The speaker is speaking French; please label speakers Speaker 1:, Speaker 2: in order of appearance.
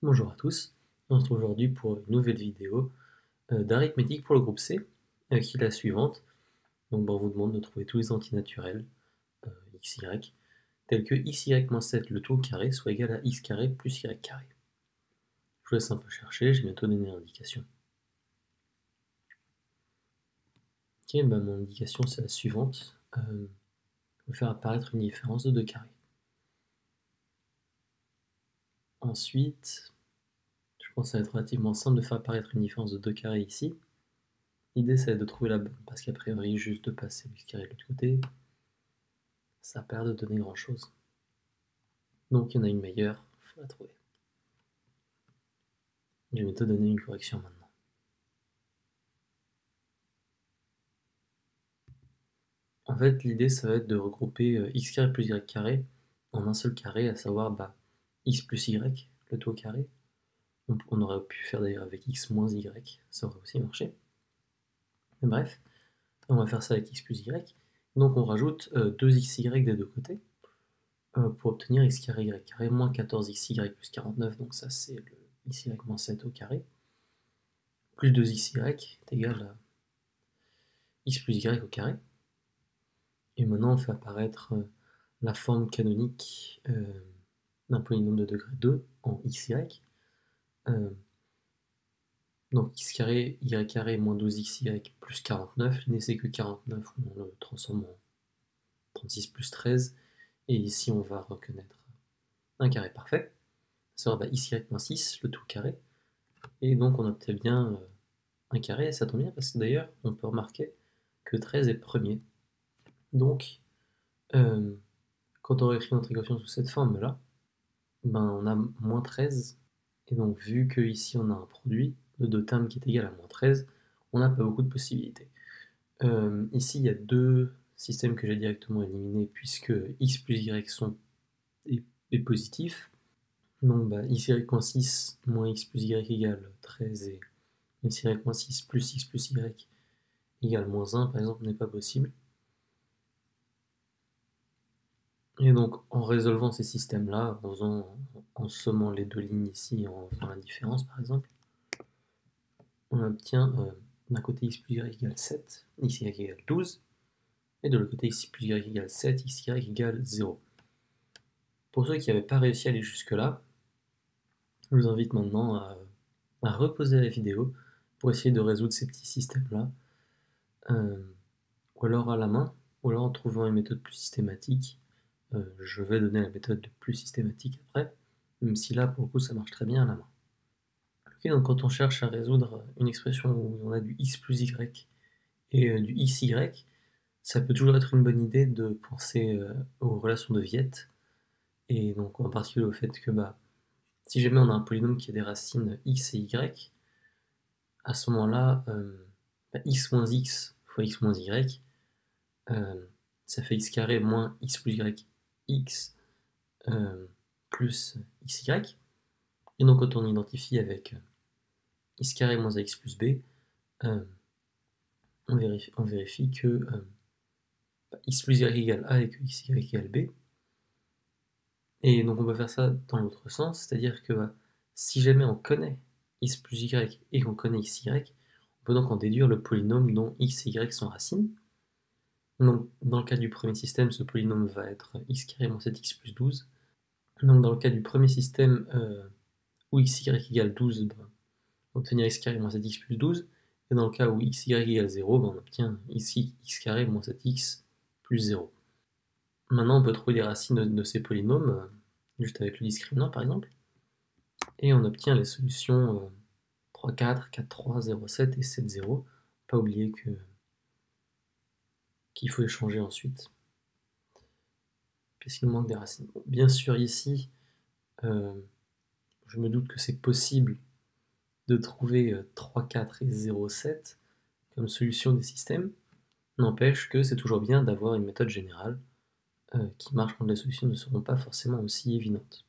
Speaker 1: Bonjour à tous, on se retrouve aujourd'hui pour une nouvelle vidéo d'arithmétique pour le groupe C, qui est la suivante. Donc on vous demande de trouver tous les antinaturels, xy, tels que xy-7 le tout au carré soit égal à x carré plus y carré. Je vous laisse un peu chercher, j'ai bientôt donné l'indication. Ok, mon indication c'est la suivante. On va faire apparaître une différence de 2 carrés. Ensuite, je pense que ça va être relativement simple de faire apparaître une différence de 2 carrés ici. L'idée, c'est de trouver la bonne, parce qu'a priori, juste de passer x carré de l'autre côté, ça n'a pas l'air de donner grand chose. Donc il y en a une meilleure, il faut la trouver. Je vais bientôt donner une correction maintenant. En fait, l'idée, ça va être de regrouper x carré plus y carré en un seul carré, à savoir x plus y, le tout au carré. On aurait pu faire d'ailleurs avec x moins y, ça aurait aussi marché. Mais bref, on va faire ça avec x plus y. Donc on rajoute 2xy des deux côtés pour obtenir x carré y carré moins 14xy plus 49, donc ça c'est le xy moins 7 au carré, plus 2xy est égal à x plus y au carré. Et maintenant on fait apparaître la forme canonique d'un polynôme de degré 2 en xy. Donc x carré, y carré moins 12xy plus 49, l'idée c'est que 49 on le transforme en 36 plus 13, et ici on va reconnaître un carré parfait, ça sera xy moins 6, le tout carré, et donc on obtient bien un carré, et ça tombe bien parce que d'ailleurs on peut remarquer que 13 est premier. Donc quand on réécrit notre équation sous cette forme-là, on a moins 13, et donc vu que ici on a un produit de deux termes qui est égal à moins 13, on n'a pas beaucoup de possibilités. Ici il y a deux systèmes que j'ai directement éliminés puisque x plus y est positif. Donc xy moins 6 moins x plus y égale 13 et xy moins 6 plus x plus y égale moins 1 par exemple n'est pas possible. Et donc en résolvant ces systèmes-là, en sommant les deux lignes ici, en faisant la différence par exemple, on obtient d'un côté x plus y égale 7, xy égale 12, et de l'autre côté x plus y égale 7, xy égale 0. Pour ceux qui n'avaient pas réussi à aller jusque-là, je vous invite maintenant à reposer la vidéo pour essayer de résoudre ces petits systèmes-là, ou alors à la main, ou alors en trouvant une méthode plus systématique. Je vais donner la méthode plus systématique après, même si là, pour le coup, ça marche très bien à la main. Ok, donc quand on cherche à résoudre une expression où on a du x plus y et du xy, ça peut toujours être une bonne idée de penser aux relations de Viette, et donc en particulier au fait que si jamais on a un polynôme qui a des racines x et y, à ce moment-là, x moins x fois x moins y, ça fait x carré moins x plus y, x plus xy. Et donc quand on identifie avec x carré moins ax plus b, on vérifie que x plus y égale a et que xy égale b. Et donc on peut faire ça dans l'autre sens, c'est-à-dire que si jamais on connaît x plus y et qu'on connaît xy, on peut donc en déduire le polynôme dont x et y sont racines. Donc dans le cas du premier système, ce polynôme va être x carré moins 7x plus 12. Donc dans le cas du premier système où xy égale 12, on obtient x carré moins 7x plus 12. Et dans le cas où xy égale 0, on obtient ici x carré moins 7x plus 0. Maintenant on peut trouver les racines de ces polynômes, juste avec le discriminant par exemple. Et on obtient les solutions 3, 4, 4, 3, 0, 7 et 7, 0. Pas oublier qu'il faut échanger ensuite, puisqu'il manque des racines. Bon, bien sûr ici, je me doute que c'est possible de trouver 3, 4 et 0, 7 comme solution des systèmes. N'empêche que c'est toujours bien d'avoir une méthode générale qui marche quand les solutions ne seront pas forcément aussi évidentes.